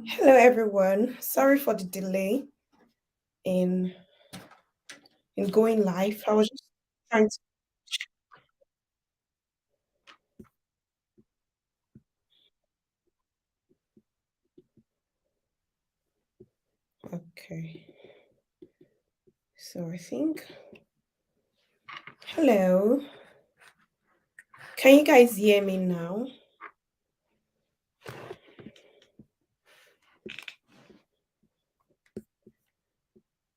Hello, everyone. Sorry for the delay in going live. I was just trying to. Okay, so I think. Hello, can you guys hear me now?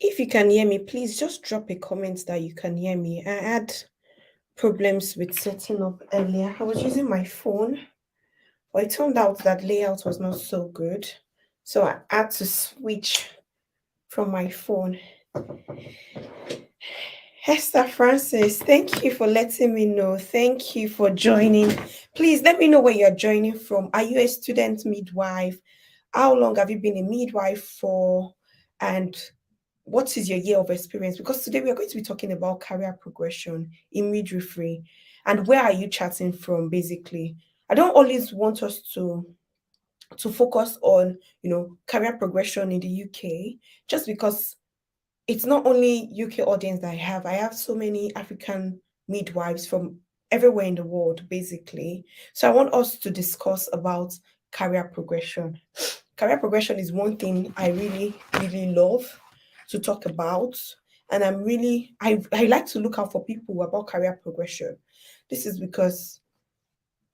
If you can hear me, please just drop a comment that you can hear me. I had problems with setting up earlier. I was using my phone, but it turned out that layout was not so good, so I had to switch from my phone. Hester Francis, thank you for letting me know. Thank you for joining. Please let me know where you're joining from. Are you a student midwife? How long have you been a midwife for? And what is your year of experience? Because today we are going to be talking about career progression in midwifery and where are you chatting from, basically. I don't always want us to focus on career progression in the UK just because it's not only UK audience that I have. I have so many African midwives from everywhere in the world, basically. So I want us to discuss about career progression. Career progression is one thing I really, really love to talk about. And I like to look out for people about career progression. This is because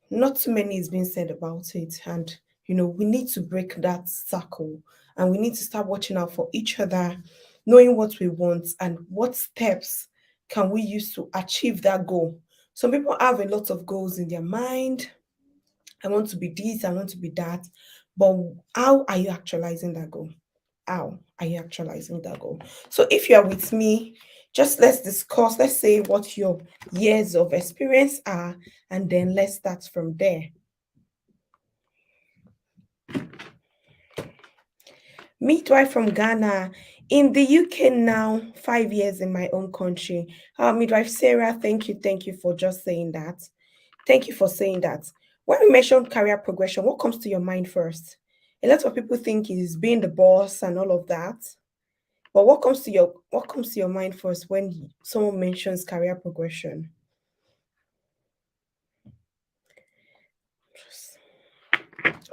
not too many is being said about it. And, we need to break that circle and we need to start watching out for each other, knowing what we want and what steps can we use to achieve that goal. Some people have a lot of goals in their mind. I want to be this, I want to be that. But how are you actualizing that goal? How are you actualizing that goal? So if you are with me, just let's discuss, let's say what your years of experience are, and then let's start from there. Midwife from Ghana. In the UK now, 5 years in my own country. Midwife Sarah, thank you for just saying that. Thank you for saying that. When we mention career progression, what comes to your mind first? A lot of people think is being the boss and all of that. But what comes to your mind first when someone mentions career progression?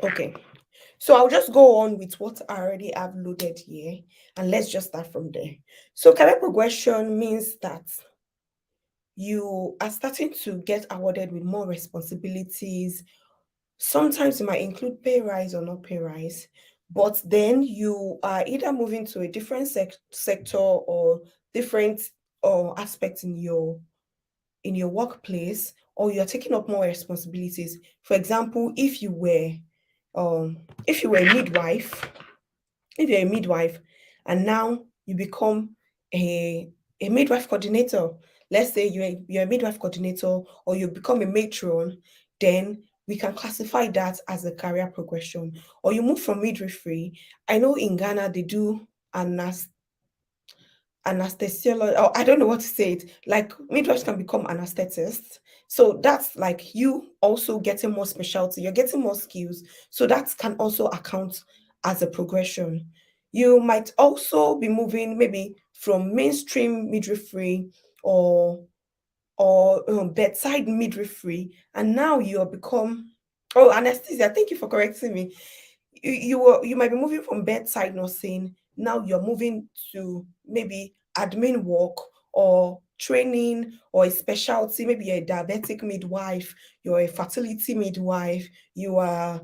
Okay. So I'll just go on with what I already have loaded here and let's just start from there. So career progression means that you are starting to get awarded with more responsibilities. Sometimes it might include pay rise or not pay rise, but then you are either moving to a different sector or different aspect in your workplace, or you're taking up more responsibilities. For example, um if you were a midwife, if you're a midwife and now you become a midwife coordinator, let's say you're a midwife coordinator or you become a matron, then we can classify that as a career progression. Or you move from midwifery. I know in Ghana they do anesthesiology, or I don't know what to say it. Like midwives can become anesthetists. So that's like you also getting more specialty, you're getting more skills. So that can also account as a progression. You might also be moving maybe from mainstream midwifery or bedside midwifery, and now you're become anesthesia. Thank you for correcting me. You might be moving from bedside nursing, now you're moving to maybe admin work or training or a specialty. Maybe you're a diabetic midwife, you're a fertility midwife, you are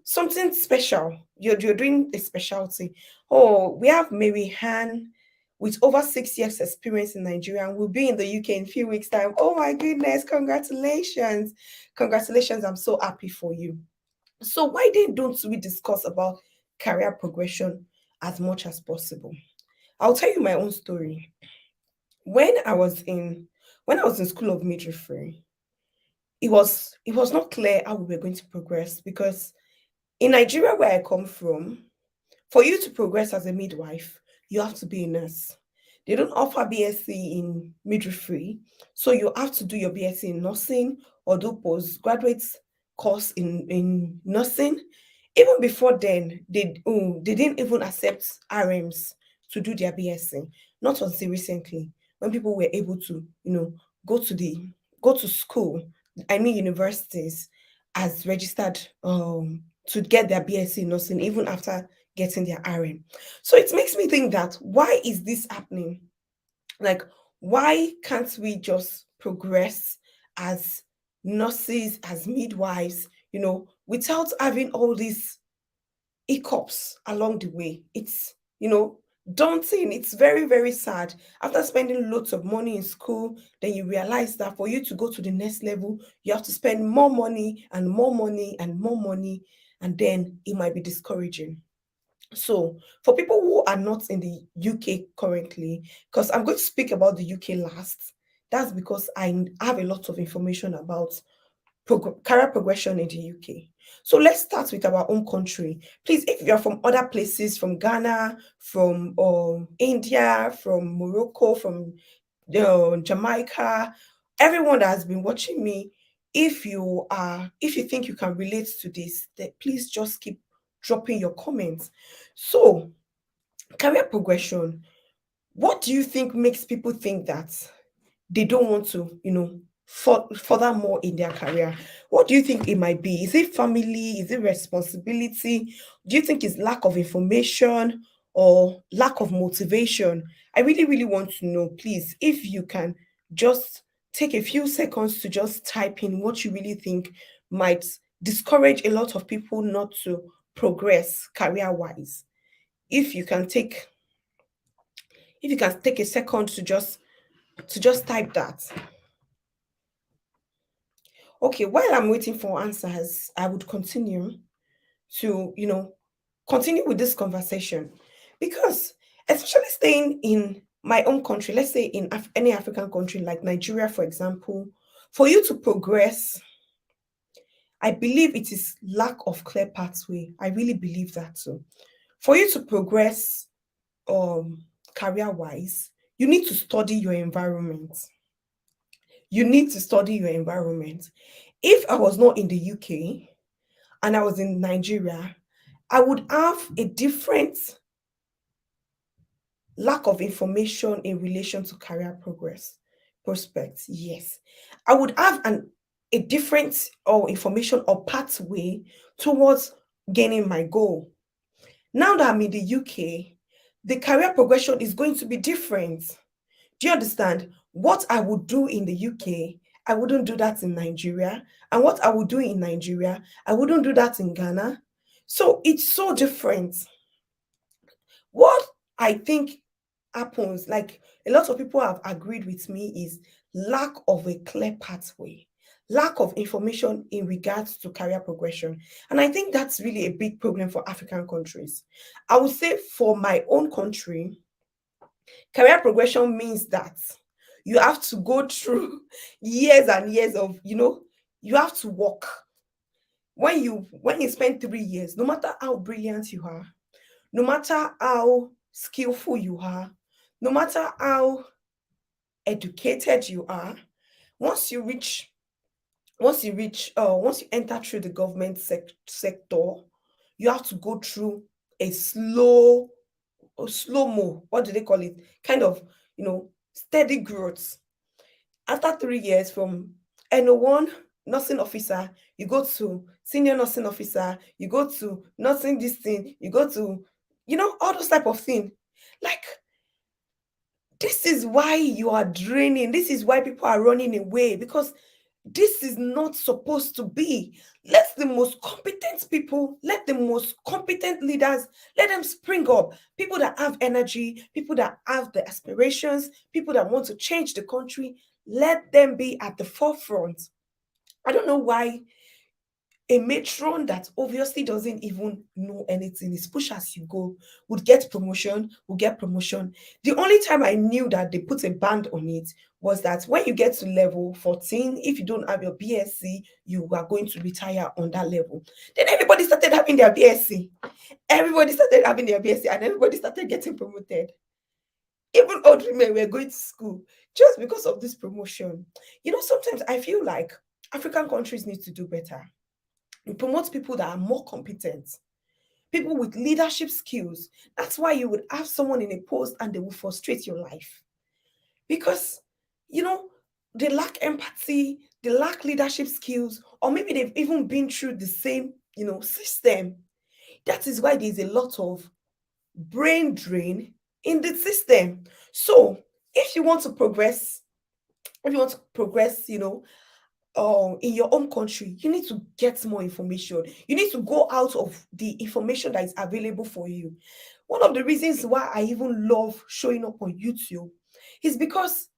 something special. You're doing a specialty. Oh, we have Mary Han with over 6 years experience in Nigeria and will be in the UK in a few weeks time. Oh my goodness, congratulations. Congratulations, I'm so happy for you. So why then don't we discuss about career progression as much as possible? I'll tell you my own story. When I was in school of midwifery, it was not clear how we were going to progress because in Nigeria where I come from, for you to progress as a midwife, you have to be a nurse. They don't offer BSc in midwifery, so you have to do your BSc in nursing or do postgraduate course in nursing. Even before then, they didn't even accept RMs to do their BSc. Not until recently, when people were able to, go to the go to school, I mean universities, as registered to get their BSc in nursing, even after getting their RM. So it makes me think that why is this happening? Like, why can't we just progress as nurses, as midwives, without having all these hiccups along the way? It's, daunting. It's very, very sad. After spending loads of money in school, then you realize that for you to go to the next level, you have to spend more money and more money and more money, and then it might be discouraging. So, for people who are not in the UK currently, because I'm going to speak about the UK last, that's because I have a lot of information about career progression in the UK. So, let's start with our own country. Please, if you're from other places, from Ghana, from India, from Morocco, from Jamaica, everyone that has been watching me, if you think you can relate to this, then please just keep dropping your comments. So, career progression, what do you think makes people think that they don't want to, further more in their career? What do you think it might be? Is it family? Is it responsibility? Do you think it's lack of information or lack of motivation? I really, really want to know. Please, if you can just take a few seconds to just type in what you really think might discourage a lot of people not to progress career wise. If you can take a second to just type that. Okay, while I'm waiting for answers, I would continue to, continue with this conversation, because especially staying in my own country, let's say in any African country like Nigeria, for example, for you to progress, I believe it is lack of clear pathway. I really believe that too. For you to progress career wise, you need to study your environment. You need to study your environment. If I was not in the UK and I was in Nigeria, I would have a different lack of information in relation to career progress prospects. Yes, I would have a different or information or pathway towards gaining my goal. Now that I'm in the UK, the career progression is going to be different. Do you understand? What I would do in the UK, I wouldn't do that in Nigeria. And what I would do in Nigeria, I wouldn't do that in Ghana. So it's so different. What I think happens, like a lot of people have agreed with me, is lack of a clear pathway, lack of information in regards to career progression. And I think that's really a big problem for African countries. I would say for my own country, career progression means that you have to go through years and years of, you have to work. When you spend 3 years, no matter how brilliant you are, no matter how skillful you are, no matter how educated you are, once you reach once you enter through the government sector, you have to go through a slow mo, what do they call it, kind of, steady growth. After 3 years, from NO1 nursing officer, you go to senior nursing officer, you go to nursing this thing, you go to, all those type of thing. Like, this is why you are draining. This is why people are running away, because this is not supposed to be. Let the most competent people, let the most competent leaders, let them spring up. People that have energy, people that have the aspirations, people that want to change the country, let them be at the forefront. I don't know why a matron that obviously doesn't even know anything, is push as you go, would get promotion. The only time I knew that they put a band on it was that when you get to level 14, if you don't have your BSc, you are going to retire on that level. Then everybody started having their BSc. Everybody started having their BSc and everybody started getting promoted. Even old women were going to school just because of this promotion. Sometimes I feel like African countries need to do better. We promote people that are more competent, people with leadership skills. That's why you would have someone in a post and they will frustrate your life because, you know, they lack empathy, they lack leadership skills, or maybe they've even been through the same, system. That is why there's a lot of brain drain in the system. So, if you want to progress, if you want to progress, in your own country, you need to get more information. You need to go out of the information that is available for you. One of the reasons why I even love showing up on YouTube is because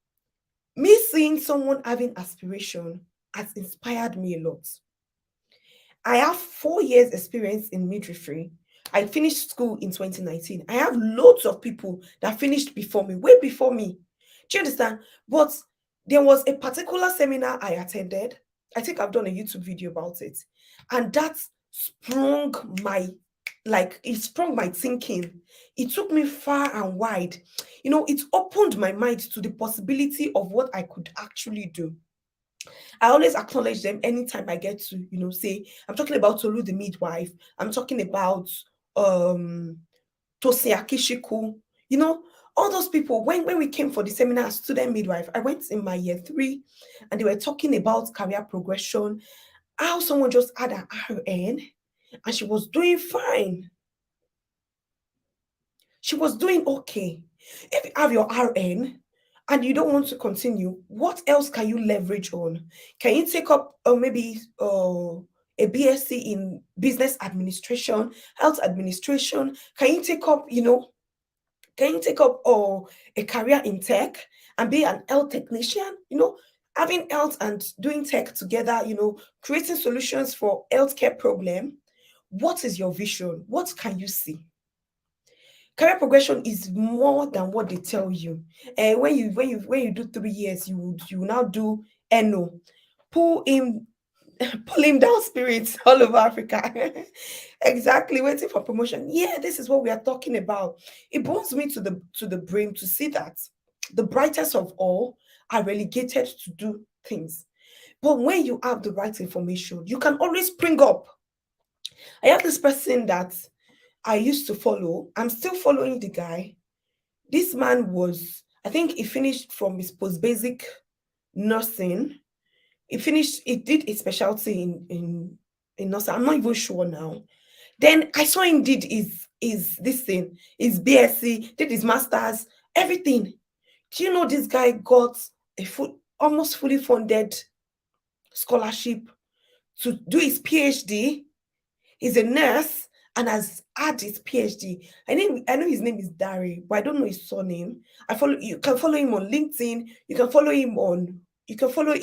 me seeing someone having aspiration has inspired me a lot. I have 4 years experience in midwifery. I finished school in 2019. I have loads of people that finished before me, way before me. Do you understand? But there was a particular seminar I attended. I think I've done a YouTube video about it. And that sprung my it sprung my thinking. It took me far and wide. It opened my mind to the possibility of what I could actually do. I always acknowledge them anytime I get to, say, I'm talking about Tolu the midwife, I'm talking about um Tosi Akishiku, you know, all those people. When we came for the seminar as student midwife, I went in my year 3 and they were talking about career progression, how someone just had an RN and she was doing fine. She was doing okay. If you have your RN and you don't want to continue, what else can you leverage on? Can you take up maybe a BSc in business administration, health administration? Can you take up, a career in tech and be an health technician? Having health and doing tech together, creating solutions for healthcare problem. What is your vision? What can you see? Career progression is more than what they tell you. And when you do 3 years, you will now do NO. Pull him pull him down spirits all over Africa. Exactly, waiting for promotion. Yeah, this is what we are talking about. It burns me to the brain to see that the brightest of all are relegated to do things. But when you have the right information, you can always spring up. I have this person that I used to follow. I'm still following the guy. This man was, I think he finished from his post basic nursing. He did a specialty in nursing. I'm not even sure now. Then I saw him did his this thing, his BSc, did his masters, everything. Do you know this guy got a full, almost fully funded scholarship to do his PhD? He's a nurse and has had his PhD. I know his name is Dari, but I don't know his surname. You can follow him on LinkedIn. You can follow him on LinkedIn. You can follow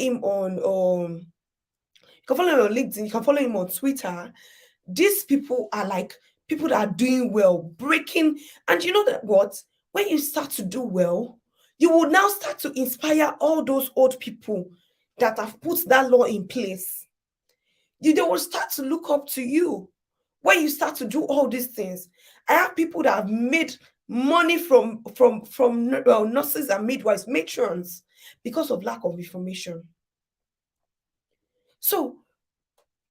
him on Twitter. These people are like people that are doing well, breaking. And you know that what? When you start to do well, you will now start to inspire all those old people that have put that law in place. They will start to look up to you when you start to do all these things. I have people that have made money from nurses and midwives, matrons, because of lack of information. So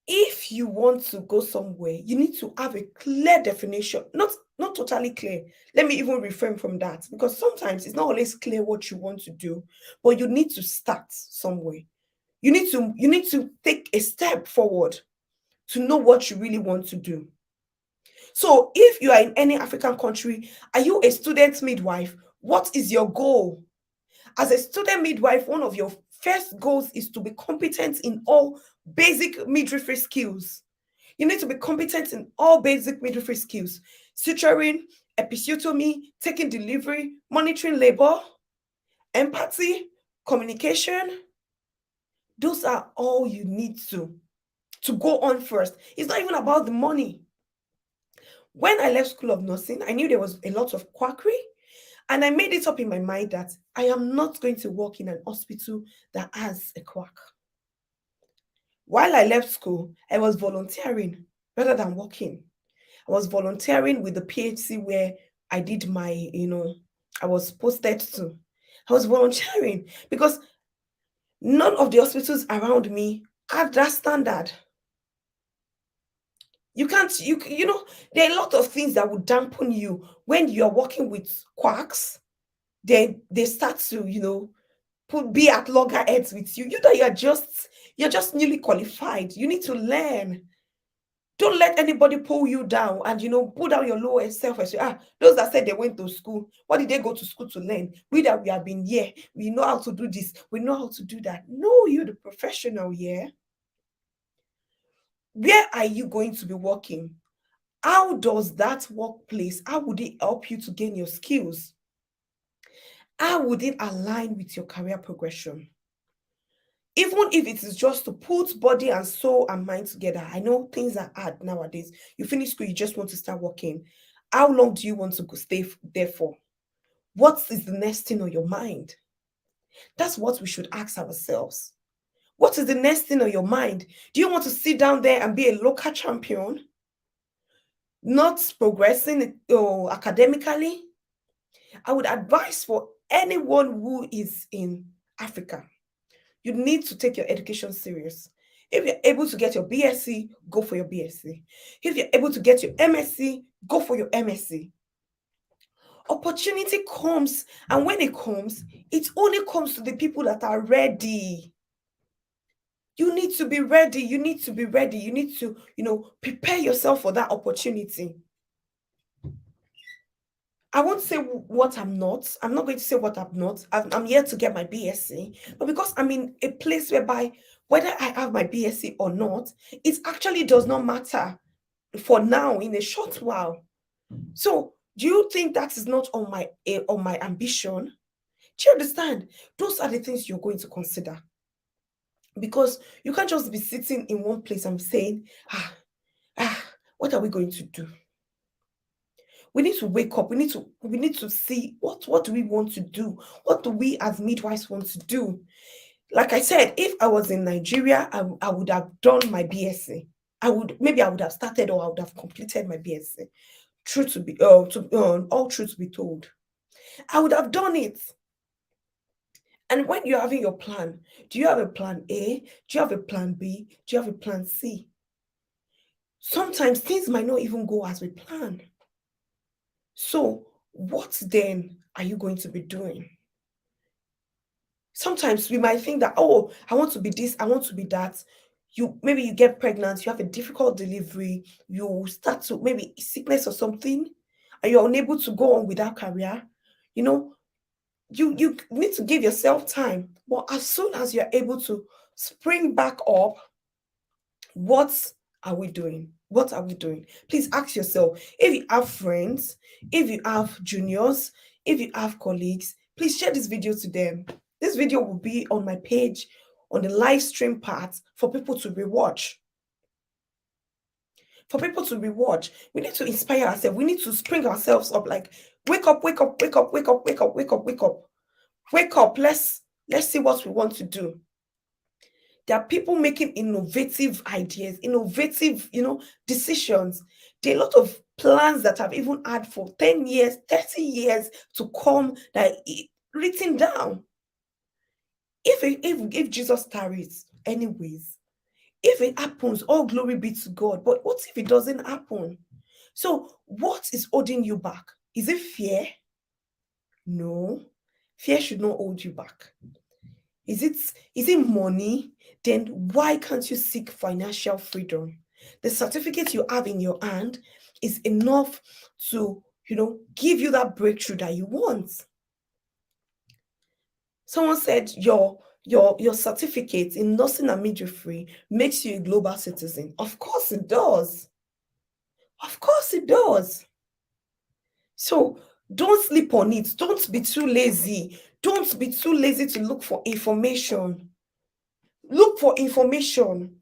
if you want to go somewhere, you need to have a clear definition. Not totally clear. Let me even refrain from that, because sometimes it's not always clear what you want to do, but you need to start somewhere. You need to take a step forward to know what you really want to do. So if you are in any African country, are you a student midwife? What is your goal? As a student midwife, one of your first goals is to be competent in all basic midwifery skills. You need to be competent in all basic midwifery skills: suturing, episiotomy, taking delivery, monitoring labor, empathy, communication. Those are all you need to go on first. It's not even about the money. When I left School of Nursing, I knew there was a lot of quackery, and I made it up in my mind that I am not going to work in an hospital that has a quack. While I left school, I was volunteering rather than working. I was volunteering with the PHC where I did I was posted to. I was volunteering because none of the hospitals around me had that standard. You can't, you know, there are a lot of things that would dampen you when you're working with quacks. They start to, be at loggerheads with you. You know, you're just newly qualified. You need to learn. Don't let anybody pull you down and pull down your lower self and say, those that said they went to school, what did they go to school to learn? We that we have been here, we know how to do this, we know how to do that. No, you're the professional here. Where are you going to be working? How does that workplace, how would it help you to gain your skills? How would it align with your career progression? Even if it is just to put body and soul and mind together. I know things are hard nowadays. You finish school, you just want to start working. How long do you want to stay there for? What is the next thing on your mind? That's what we should ask ourselves. What is the next thing on your mind? Do you want to sit down there and be a local champion, not progressing academically? I would advise for anyone who is in Africa, you need to take your education serious. If you're able to get your BSc, go for your BSc. If you're able to get your MSc, go for your MSc. Opportunity comes, and when it comes, it only comes to the people that are ready. You need to be ready. You need to be ready. You need to, prepare yourself for that opportunity. I won't say what I'm not. I'm not going to say what I'm not. I'm here to get my BSc. But because I'm in a place whereby whether I have my BSc or not, it actually does not matter for now in a short while. So do you think that is not on my ambition? Do you understand? Those are the things you're going to consider. Because you can't just be sitting in one place and saying, what are we going to do? We need to wake up. We need to see what do we want to do? What do we as midwives want to do? Like I said, if I was in Nigeria, I would have done my BSc. I would have started or I would have completed my BSc. All truth to be told, I would have done it. And when you're having your plan, do you have a plan A? Do you have a plan B? Do you have a plan C? Sometimes things might not even go as we plan. So, what then are you going to be doing? Sometimes we might think that, oh, I want to be this, I want to be that. Maybe you get pregnant, you have a difficult delivery, you start to maybe sickness or something, and you're unable to go on with that career. You need to give yourself time. But as soon as you're able to spring back up, what are we doing? What are we doing? Please ask yourself. If you have friends, if you have juniors, if you have colleagues, please share this video to them. This video will be on my page on the live stream part for people to rewatch. For people to rewatch, we need to inspire ourselves. We need to spring ourselves up, like wake up, wake up, wake up, wake up, wake up, wake up, wake up, wake up. Let's see what we want to do. There are people making innovative ideas, innovative, decisions. There are a lot of plans that I've even had for 10 years, 30 years to come that written down. If Jesus tarries, anyways, if it happens, all glory be to God. But what if it doesn't happen? So what is holding you back? Is it fear? No. Fear should not hold you back. Is it money? Then why can't you seek financial freedom? The certificate you have in your hand is enough to, give you that breakthrough that you want. Someone said your certificate in nursing and midwifery makes you a global citizen. Of course it does. Of course it does. So don't sleep on it. Don't be too lazy. Don't be too lazy to look for information. Look for information.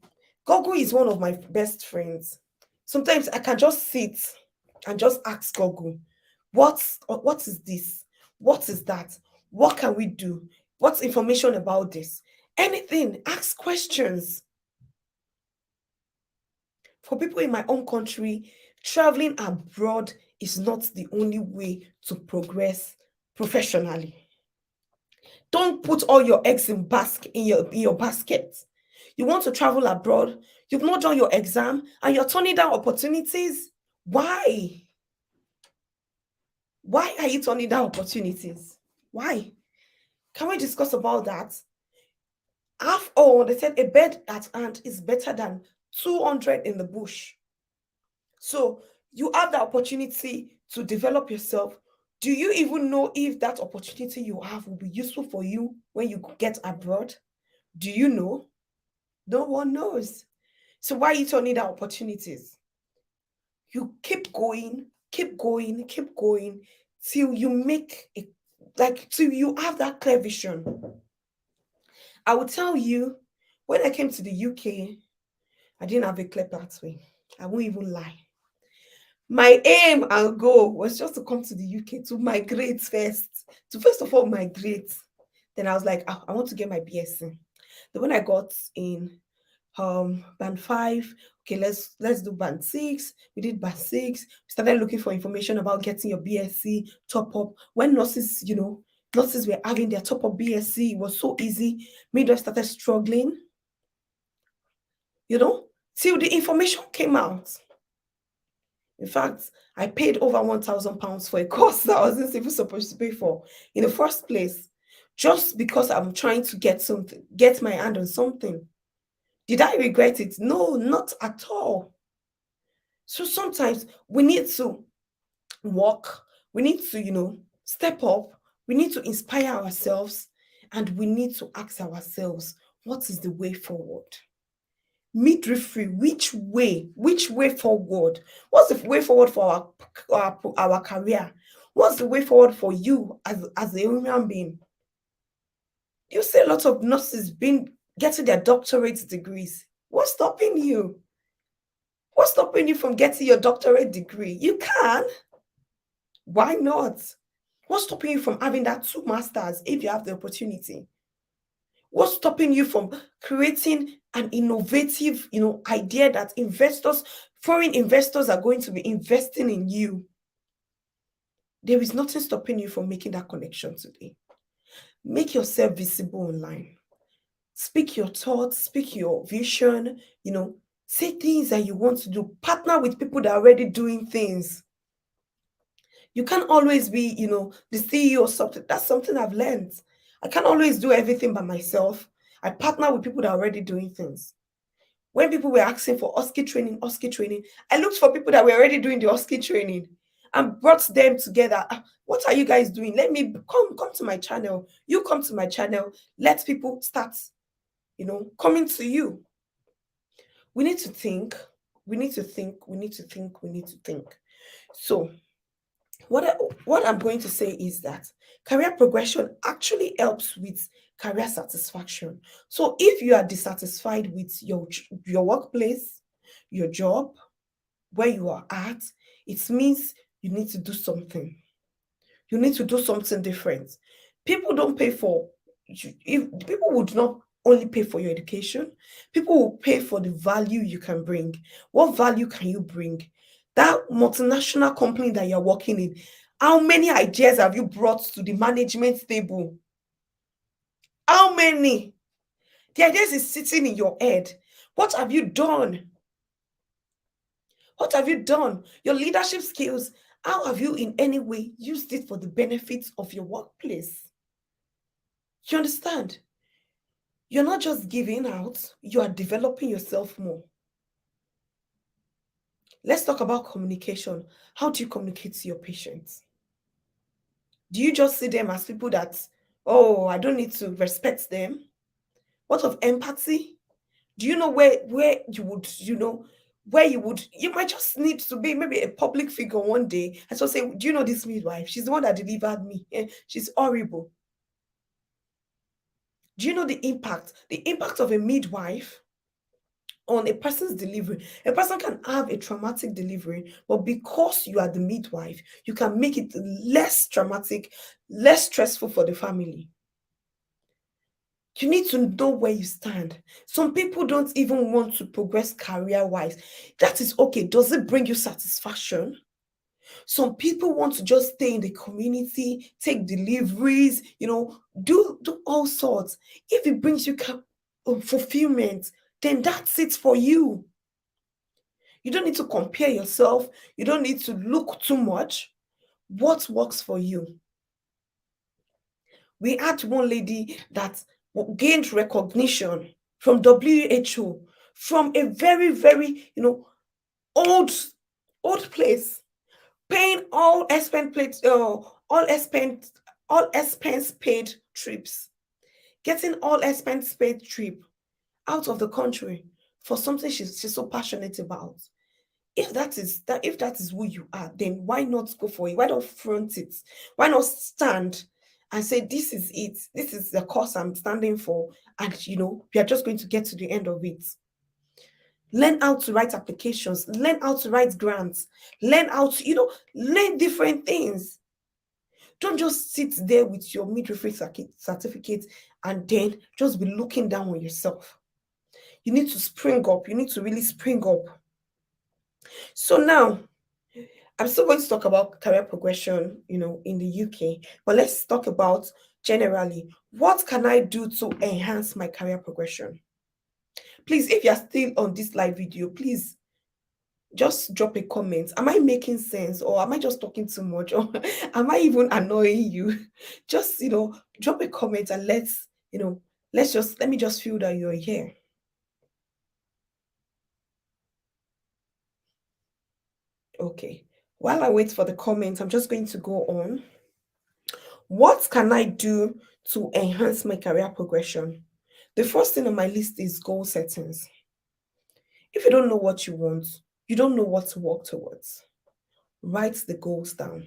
Google is one of my best friends. Sometimes I can just sit and just ask Google, what is this? What is that? What can we do? What's information about this? Anything. Ask questions. For people in my own country, traveling abroad is not the only way to progress professionally. Don't put all your eggs in your basket. You want to travel abroad, you've not done your exam, and you're turning down opportunities. Why? Why are you turning down opportunities? Why? Can we discuss about that? They said a bird at hand is better than 200 in the bush. So you have the opportunity to develop yourself. Do you even know if that opportunity you have will be useful for you when you get abroad? Do you know? No one knows. So why are you turning down opportunities? You keep going, keep going, keep going till you make it, like till you have that clear vision. I will tell you, when I came to the UK, I didn't have a clear pathway. I won't even lie. My aim and goal was just to come to the UK to migrate first, to first of all migrate. Then I was like, I want to get my BSc. Then when I got in band 5, okay, let's do band 6. We did band 6. We started looking for information about getting your BSc top up. When nurses were having their top up BSc, it was so easy. Midwives started struggling, till the information came out. In fact, I paid over £1,000 for a course that I wasn't even supposed to pay for in the first place, just because I'm trying to get my hand on something. Did I regret it? No, not at all. So sometimes we need to walk, we need to, step up, we need to inspire ourselves, and we need to ask ourselves, what is the way forward? Midwifery, which way forward? What's the way forward for our career? What's the way forward for you as a human being? You see a lot of nurses getting their doctorate degrees. What's stopping you? What's stopping you from getting your doctorate degree? You can. Why not? What's stopping you from having that 2 masters if you have the opportunity? What's stopping you from creating an innovative, idea that foreign investors are going to be investing in you? There is nothing stopping you from making that connection today. Make yourself visible online. Speak your thoughts, speak your vision, say things that you want to do. Partner with people that are already doing things. You can't always be, the CEO or something. That's something I've learned. I can't always do everything by myself. I partner with people that are already doing things. When people were asking for OSCE training, I looked for people that were already doing the OSCE training and brought them together. What are you guys doing? Let me come to my channel. You come to my channel. Let people start, coming to you. We need to think. We need to think. We need to think. We need to think. So what I'm going to say is that career progression actually helps with career satisfaction. So if you are dissatisfied with your workplace, your job, where you are at, it means you need to do something. You need to do something different. People don't pay for, if people would not only pay for your education, people will pay for the value you can bring. What value can you bring? That multinational company that you're working in, how many ideas have you brought to the management table? How many? The ideas is sitting in your head. What have you done? What have you done? Your leadership skills, how have you in any way used it for the benefits of your workplace? You understand? You're not just giving out, you are developing yourself more. Let's talk about communication. How do you communicate to your patients? Do you just see them as people that, oh, I don't need to respect them? What of empathy? Do you know where you would, you might just need to be maybe a public figure one day and so say, do you know this midwife? She's the one that delivered me. She's horrible. Do you know the impact? The impact of a midwife on a person's delivery. A person can have a traumatic delivery, but because you are the midwife, you can make it less traumatic, less stressful for the family. You need to know where you stand. Some people don't even want to progress career-wise. That is okay. Does it bring you satisfaction? Some people want to just stay in the community, take deliveries, do all sorts. If it brings you fulfillment, then that's it for you. You don't need to compare yourself. You don't need to look too much. What works for you? We had one lady that gained recognition from WHO, from a very, very, old, old place, paying all expense paid trips, getting all expense paid trip out of the country for something she's so passionate about. If that is who you are, then why not go for it? Why not front it? Why not stand and say, this is it, this is the cause I'm standing for, and we are just going to get to the end of it. Learn how to write applications, learn how to write grants, learn how to learn different things. Don't just sit there with your midwifery certificate and then just be looking down on yourself. You need to spring up. You need to really spring up. So now, I'm still going to talk about career progression, in the UK, but let's talk about generally, what can I do to enhance my career progression? Please, if you're still on this live video, please just drop a comment. Am I making sense, or am I just talking too much, or am I even annoying you? Just, drop a comment and let me just feel that you're here. Okay. While I wait for the comments, I'm just going to go on. What can I do to enhance my career progression? The first thing on my list is goal settings. If you don't know what you want, you don't know what to work towards. Write the goals down.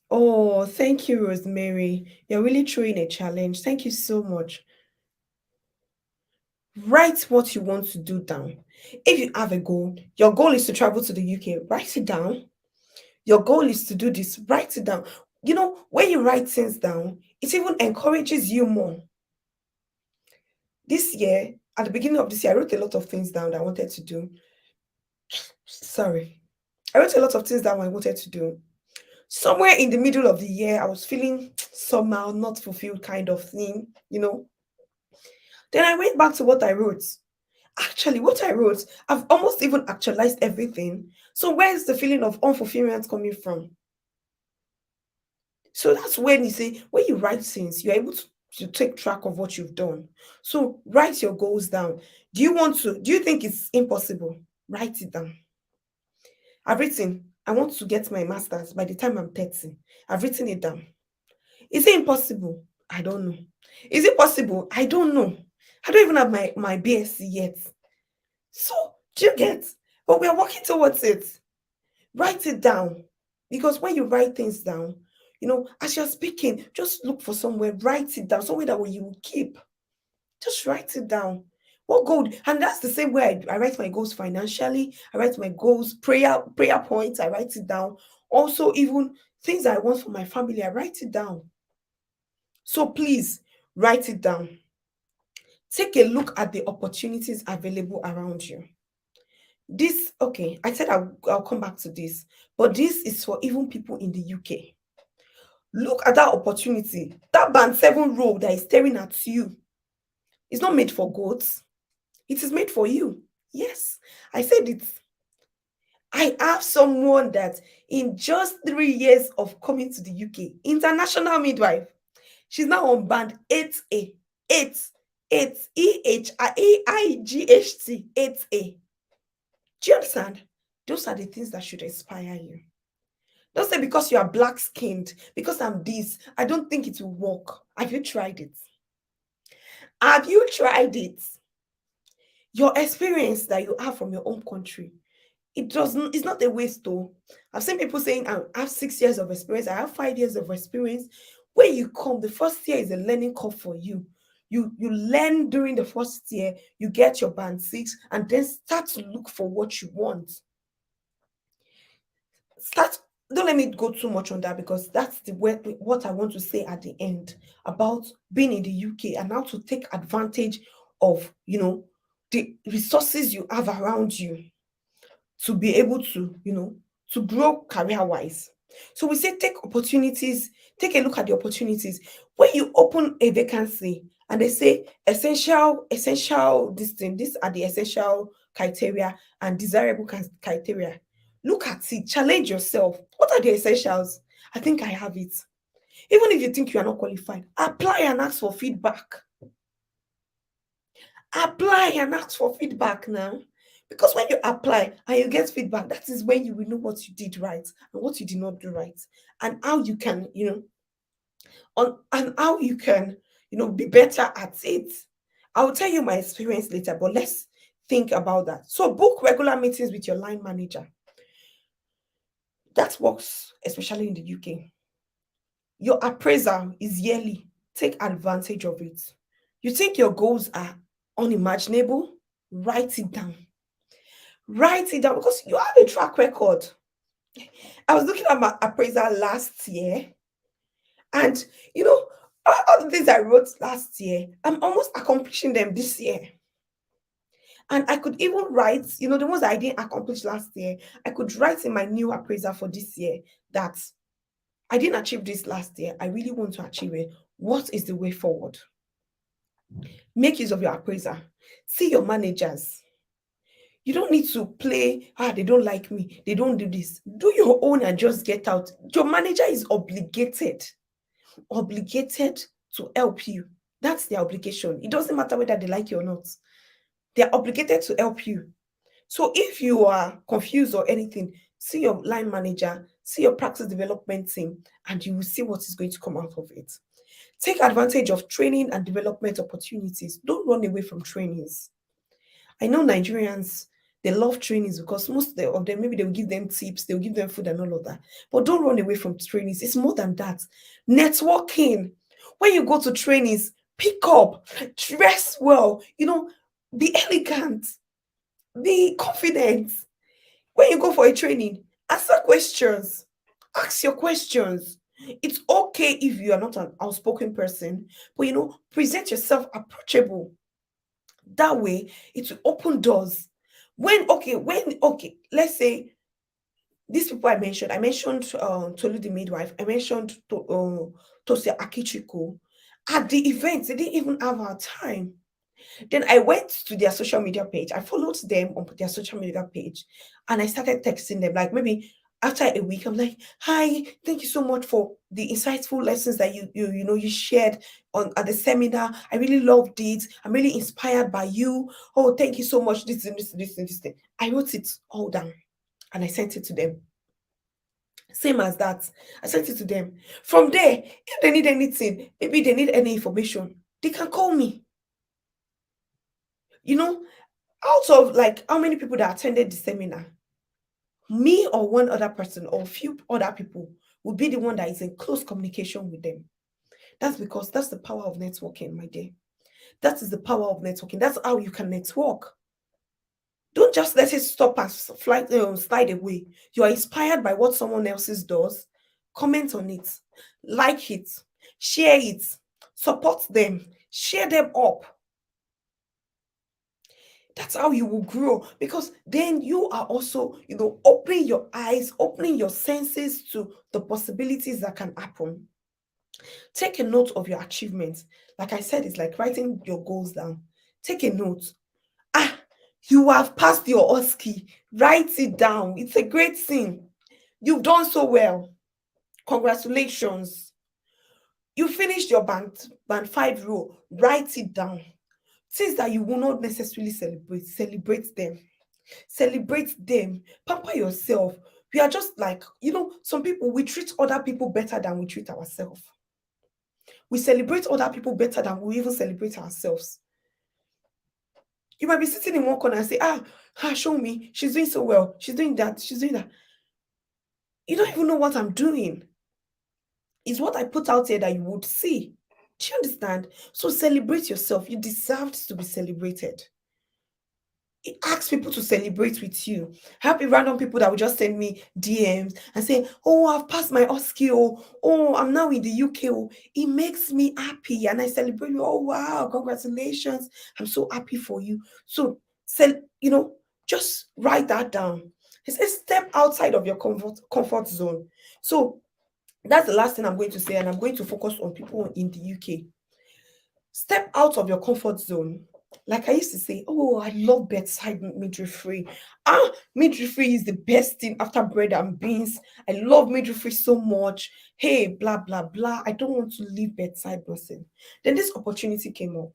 Oh, thank you, Rosemary. You're really throwing a challenge. Thank you so much. Write what you want to do down. If you have a goal, your goal is to travel to the UK, write it down. Your goal is to do this, write it down. When you write things down, it even encourages you more. This year, at the beginning of this year, I wrote a lot of things down that I wanted to do. Sorry. I wrote a lot of things down I wanted to do. Somewhere in the middle of the year, I was feeling somehow not fulfilled kind of thing. Then I went back to what I wrote. Actually, what I wrote, I've almost even actualized everything. So where's the feeling of unfulfillment coming from? So that's when when you write things, you're able to take track of what you've done. So write your goals down. Do you think it's impossible? Write it down. I've written, I want to get my master's by the time I'm 30. I've written it down. Is it impossible? I don't know. Is it possible? I don't know. I don't even have my BSc yet. So, do you get? But we are working towards it. Write it down. Because when you write things down, as you're speaking, just look for somewhere, write it down, somewhere that you will keep. Just write it down. What goal? And that's the same way I write my goals financially. I write my goals, prayer points, I write it down. Also, even things I want for my family, I write it down. So please write it down. Take a look at the opportunities available around you. Okay, I said I'll come back to this, but this is for even people in the UK. Look at that opportunity. That band 7 role that is staring at you is not made for goats. It is made for you. Yes, I said it. I have someone that in just 3 years of coming to the UK, international midwife, she's now on band 8A. 8 EHIGHT 8A. Do you understand? Those are the things that should inspire you. Don't say because you are black skinned, because I'm this, I don't think it will work. Have you tried it? Have you tried it? Your experience that you have from your own country, it's not a waste though. I've seen people saying I have 6 years of experience, I have 5 years of experience. When you come, the first year is a learning curve for you. You learn during the first year, you get your band 6, and then start to look for what you want. Don't let me go too much on that, because that's what I want to say at the end about being in the UK and how to take advantage of the resources you have around you to be able to grow career wise. So we say take a look at the opportunities. When you open a vacancy And they say essential this thing, these are the essential criteria and desirable criteria. Look at it, challenge yourself. What are the essentials? I think I have it. Even if you think you are not qualified, apply and ask for feedback. Apply and ask for feedback now. Because when you apply and you get feedback, that is when you will know what you did right and what you did not do right, and how you can, and how you can, be better at it. I will tell you my experience later, but let's think about that. So book regular meetings with your line manager. That works, especially in the UK. Your appraisal is yearly. Take advantage of it. You think your goals are unimaginable? Write it down. Write it down because you have a track record. I was looking at my appraisal last year, and all the things I wrote last year, I'm almost accomplishing them this year. And I could even write, the ones I didn't accomplish last year, I could write in my new appraisal for this year that I didn't achieve this last year. I really want to achieve it. What is the way forward? Make use of your appraiser. See your managers. You don't need to play, they don't like me. They don't do this. Do your own and just get out. Your manager is obligated to help you. That's their obligation. It doesn't matter whether they like you or not. They're obligated to help you. So if you are confused or anything, see your line manager, see your practice development team, and you will see what is going to come out of it. Take advantage of training and development opportunities. Don't run away from trainings. I know Nigerians, they love trainings because most of them, maybe they'll give them tips, they'll give them food and all of that. But don't run away from trainings. It's more than that. Networking. When you go to trainings, pick up, dress well, be elegant, be confident. When you go for a training, answer questions. Ask your questions. It's okay if you are not an outspoken person, but present yourself approachable. That way, it will open doors. Let's say these people I mentioned Tolu the midwife, I mentioned Tosia Akichiko. At the event, they didn't even have our time. Then I went to their social media page. I followed them on their social media page, and I started texting them. Like maybe after a week, I'm like, "Hi, thank you so much for the insightful lessons that you shared on at the seminar. I really loved it. I'm really inspired by you. Oh, thank you so much. This and this and this and this thing." I wrote it all down, and I sent it to them. Same as that, I sent it to them. From there, if they need anything, maybe they need any information, they can call me. You know, out of like how many people that attended the seminar, me or one other person or a few other people will be the one that is in close communication with them. That's because that's the power of networking, my dear. That is the power of networking. That's how you can network. Don't just let it stop and slide away. You are inspired by what someone else's does. Comment on it, like it, share it, support them, share them up. That's how you will grow, because then you are also, opening your eyes, opening your senses to the possibilities that can happen. Take a note of your achievements. Like I said, it's like writing your goals down. Take a note. Ah, you have passed your OSCE. Write it down. It's a great thing. You've done so well. Congratulations. You finished your band 5 role. Write it down. Things that you will not necessarily celebrate them. Celebrate them. Pamper yourself. We are just like, some people, we treat other people better than we treat ourselves. We celebrate other people better than we even celebrate ourselves. You might be sitting in one corner and say, show me. She's doing so well. She's doing that. She's doing that. You don't even know what I'm doing. It's what I put out there that you would see. Do you understand? So celebrate yourself. You deserve to be celebrated. Ask people to celebrate with you. Happy random people that will just send me DMs and say, "Oh, I've passed my OSCE. Oh, I'm now in the UK. Oh." It makes me happy, and I celebrate you. Oh, wow, congratulations! I'm so happy for you. So, just write that down. It's a step outside of your comfort zone. So that's the last thing I'm going to say, and I'm going to focus on people in the UK. Step out of your comfort zone. Like I used to say, oh, I love bedside midwifery. Midwifery is the best thing after bread and beans. I love midwifery so much. Hey, blah, blah, blah. I don't want to leave bedside nursing. Then this opportunity came up.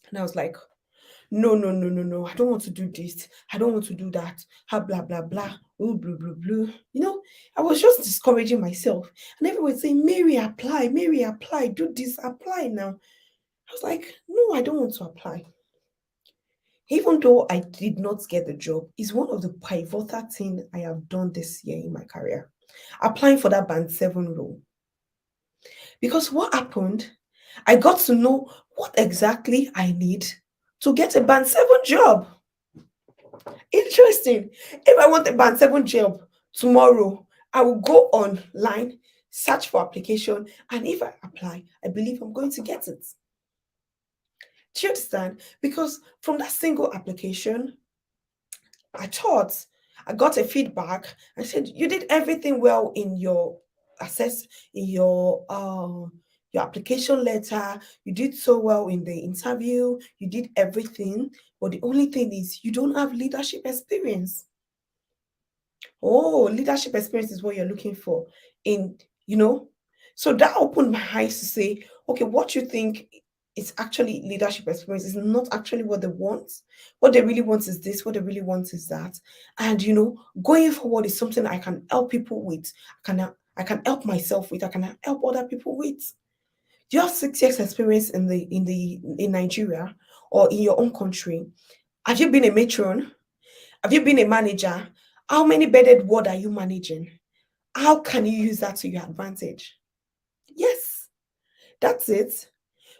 And I was like, no, no, no, no, no. I don't want to do this. I don't want to do that. Blah, blah, blah. Oh, blah, blah, blah. I was just discouraging myself. And everyone saying, Mary, apply, do this, apply now. I was like, no, I don't want to apply. Even though I did not get the job, it's one of the pivotal things I have done this year in my career. Applying for that band 7 role. Because what happened, I got to know what exactly I need to get a band 7 job. Interesting. If I want a band 7 job tomorrow, I will go online, search for application, and if I apply, I believe I'm going to get it. Do you understand? Because from that single application, I thought I got a feedback. I said, you did everything well in your assess in your application letter. You did so well in the interview. You did everything. But the only thing is you don't have leadership experience. Oh, leadership experience is what you're looking for in, you know. So that opened my eyes to say, okay, what you think is actually leadership experience is not actually what they want. What they really want is this, what they really want is that. And going forward is something I can help people with. I can help myself with, I can help other people with. Do you have 6 years experience in Nigeria or in your own country? Have you been a matron? Have you been a manager? How many bedded ward are you managing? How can you use that to your advantage? Yes, that's it.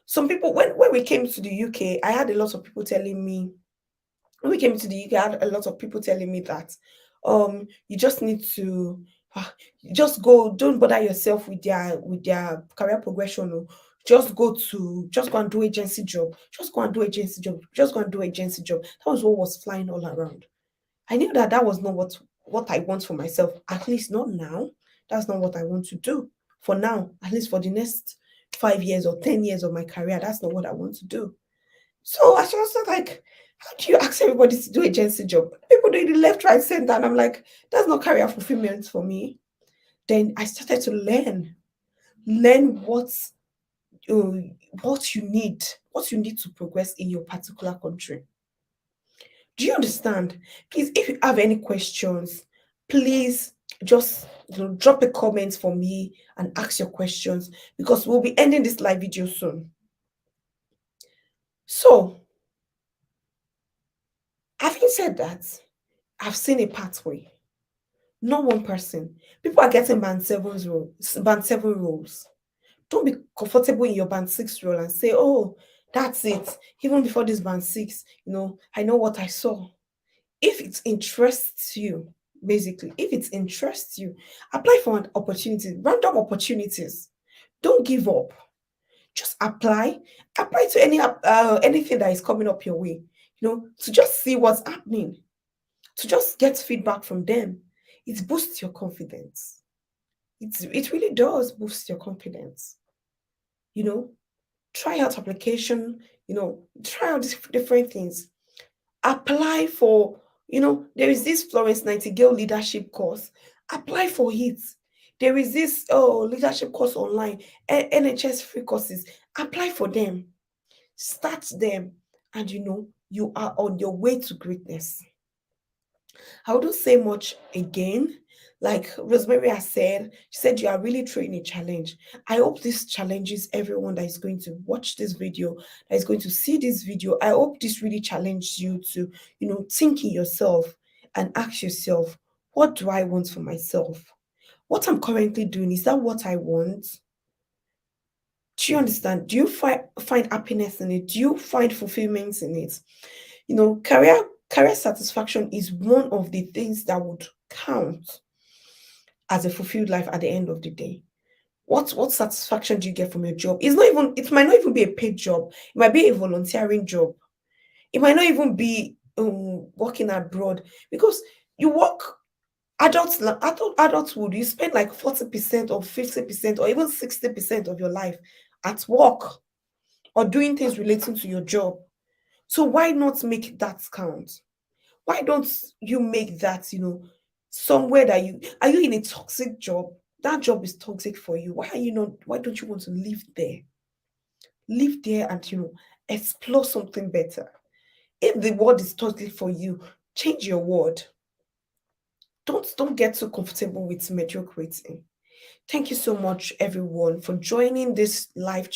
Some people, when we came to the UK, I had a lot of people telling me, when we came to the UK, I had a lot of people telling me that you just need to just go, don't bother yourself with their career progression. Just go and do agency job. Just go and do agency job. Just go and do agency job. That was what was flying all around. I knew that that was not what I want for myself, at least not now. That's not what I want to do for now, at least for the next 5 years or 10 years of my career. That's not what I want to do. So I was just like, how do you ask everybody to do agency job? People do it left, right, center. And I'm like, that's not career fulfillment for me. Then I started to learn uh, what you need to progress in your particular country. Do you understand? Please, if you have any questions, please just drop a comment for me and ask your questions because we'll be ending this live video soon. So, having said that, I've seen a pathway. Not one person. People are getting band 7 roles. Don't be comfortable in your band 6 role and say, oh, that's it. Even before this band 6, I know what I saw. If it interests you, basically, if it interests you, apply for an opportunity, random opportunities. Don't give up. Just apply to anything that is coming up your way, to just see what's happening, to just get feedback from them. It boosts your confidence. It really does boost your confidence. Try out application, try out different things. Apply for, there is this Florence Nightingale leadership course. Apply for it. There is this leadership course online, NHS free courses. Apply for them. Start them, and you are on your way to greatness. I wouldn't say much again. Like Rosemary has said, she said you are really throwing a challenge. I hope this challenges everyone that is going to watch this video, that is going to see this video. I hope this really challenges you to, think in yourself and ask yourself, what do I want for myself? What I'm currently doing, is that what I want? Do you understand? Do you find happiness in it? Do you find fulfillment in it? Career satisfaction is one of the things that would count as a fulfilled life at the end of the day. What satisfaction do you get from your job? It might not even be a paid job. It might be a volunteering job. It might not even be working abroad, because you work adulthood, you spend like 40% or 50% or even 60% of your life at work. or doing things relating to your job. So why not make that count? Why don't you make that, somewhere that are you in a toxic job? That job is toxic for you. Why don't you want to live there? Live there and, explore something better. If the word is toxic for you, change your word. Don't get too comfortable with mediocrity. Thank you so much, everyone, for joining this live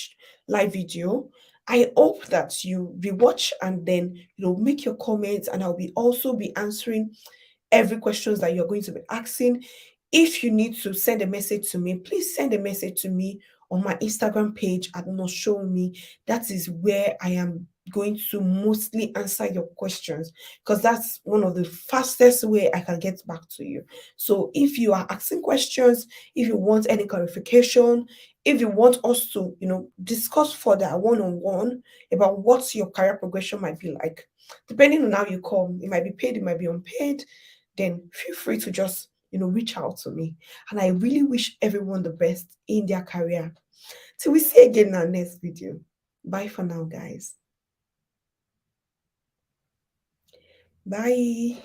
video. I hope that you rewatch and then make your comments, and I'll be also be answering every questions that you're going to be asking. If you need to send a message to me, please send a message to me on my Instagram page at Not Show Me. That is where I am going to mostly answer your questions, because that's one of the fastest way I can get back to you. So if you are asking questions, if you want any clarification, if you want us to discuss further one-on-one about what your career progression might be like, depending on how you come, it might be paid, it might be unpaid, then feel free to just reach out to me. And I really wish everyone the best in their career. Till we see again in our next video. Bye for now, guys. Bye.